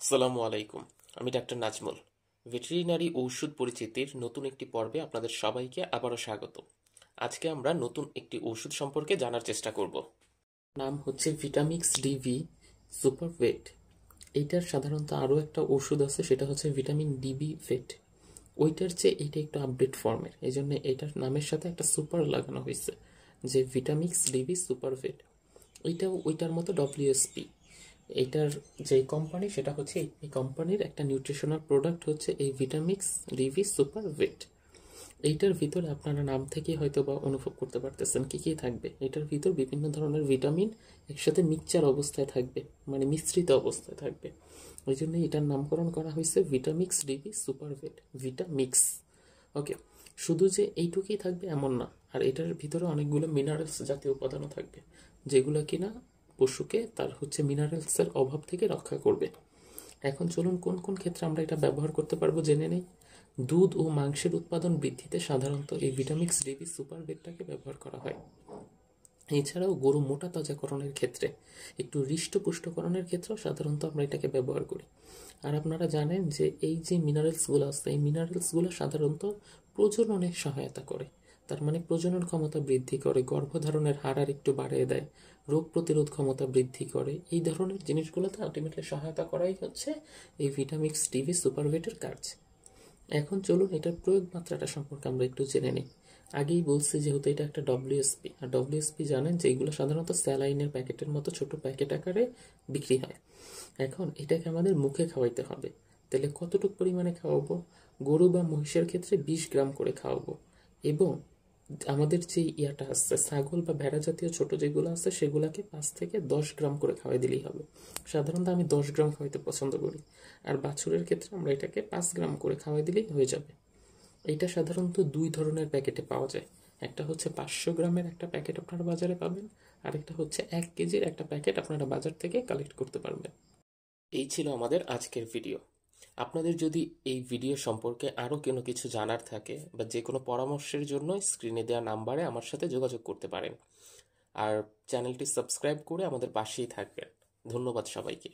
আসসালামু আলাইকুম। আমি ডাক্তার নাজমুল। ভেটেরিনারি ঔষধ পরিচিতির নতুন একটি পর্বে আপনাদের সবাইকে আবারও স্বাগত। আজকে আমরা নতুন একটি ওষুধ সম্পর্কে জানার চেষ্টা করব। নাম হচ্ছে ভিটামিক্স ডিভি সুপারভেট। এইটার সাধারণত আরও একটা ওষুধ আছে, সেটা হচ্ছে ভিটামিন ডিবি ভেট। ওইটার চেয়ে এটা একটু আপডেট ফর্মের, এই জন্য এটার নামের সাথে একটা সুপার লাগানো হয়েছে, যে ভিটামিক্স ডিবি সুপারভেট। ওইটাও ওইটার মতো ডব্লিউএসপি। এইটার যে কোম্পানি, সেটা হচ্ছে এই কোম্পানির একটা নিউট্রিশনাল প্রোডাক্ট হচ্ছে এই ভিটামিক্স ডিভি সুপার ভেট। এইটার ভিতরে আপনারা নাম থেকে হয়তো বা অনুভব করতে পারতেছেন কি কি থাকবে। এটার ভিতর বিভিন্ন ধরনের ভিটামিন একসাথে মিক্সচার অবস্থায় থাকবে, মানে মিশ্রিত অবস্থায় থাকবে। ওই জন্য এটার নামকরণ করা হয়েছে ভিটামিক্স ডিভি সুপার ভেট, ভিটামিক্স। ওকে, শুধু যে এইটুকুই থাকবে এমন না, আর এটার ভিতরে অনেকগুলো মিনারেলস জাতীয় উপাদানও থাকবে, যেগুলো কিনা পশুকে তার হচ্ছে মিনারেলসের অভাব থেকে রক্ষা করবে। এখন চলুন কোন কোন ক্ষেত্রে আমরা এটা ব্যবহার করতে পারবো জেনে নেই। দুধ ও মাংসের উৎপাদন বৃদ্ধিতে সাধারণত এই ভিটামিক্স ডিবি সুপার ভেটটাকে ব্যবহার করা হয়। এছাড়াও গরু মোটা তাজাকরণের ক্ষেত্রে, একটু হৃষ্টপুষ্টকরণের ক্ষেত্রেও সাধারণত আমরা এটাকে ব্যবহার করি। আর আপনারা জানেন যে এই যে মিনারেলসগুলো আছে, এই মিনারেলসগুলো সাধারণত প্রজননে সহায়তা করে। তার মানে প্রজনন ক্ষমতা বৃদ্ধি করে, গর্ভধারণের হার আর একটু বাড়িয়ে দেয়, রোগ প্রতিরোধ ক্ষমতা বৃদ্ধি করে। এই ধরনের জিনিসগুলোতে আলটিমেটলি সহায়তা করাই হচ্ছে এই ভিটামিক্স ডিভি সুপারভেটের কাজ। এখন চলুন এটার প্রয়োগ মাত্রাটা সম্পর্কে আমরা একটু জেনে নিই। আগেই বলছি যেহেতু এটা একটা ডব্লিউএসপি, আর ডব্লিউএসপি জানেন যে এগুলো সাধারণত স্যালাইনের প্যাকেটের মতো ছোট প্যাকেট আকারে বিক্রি হয়। এখন এটাকে আমাদের মুখে খাওয়াইতে হবে। তাহলে কতটুকু পরিমাণে খাওয়াবো? গরু বা মহিষের ক্ষেত্রে 20 গ্রাম করে খাওয়াবো, এবং আমাদের যে ইয়াটা আছে ছাগল বা ভেড়া জাতীয় ছোট যেগুলো আছে সেগুলোকে 5 থেকে 10 গ্রাম করে খাওয়াই দিলেই হবে। সাধারণত আমি 10 গ্রাম খাওয়াইতে পছন্দ করি, আর বাছুরের ক্ষেত্রে আমরা এটাকে 5 গ্রাম করে খাওয়াই দিলেই হয়ে যাবে। এটা সাধারণত দুই ধরনের প্যাকেটে পাওয়া যায়। একটা হচ্ছে 500 গ্রামের একটা প্যাকেট আপনারা বাজারে পাবেন, আর একটা হচ্ছে 1 কেজির একটা প্যাকেট আপনারা বাজার থেকে কালেক্ট করতে পারবেন। এই ছিল আমাদের আজকের ভিডিও। আপনাদের যদি এই ভিডিও সম্পর্কে আরও কোনো কিছু জানার থাকে বা যে কোনো পরামর্শের জন্য স্ক্রিনে দেওয়া নাম্বারে আমার সাথে যোগাযোগ করতে পারেন। আর চ্যানেলটি সাবস্ক্রাইব করে আমাদের পাশেই থাকবেন। ধন্যবাদ সবাইকে।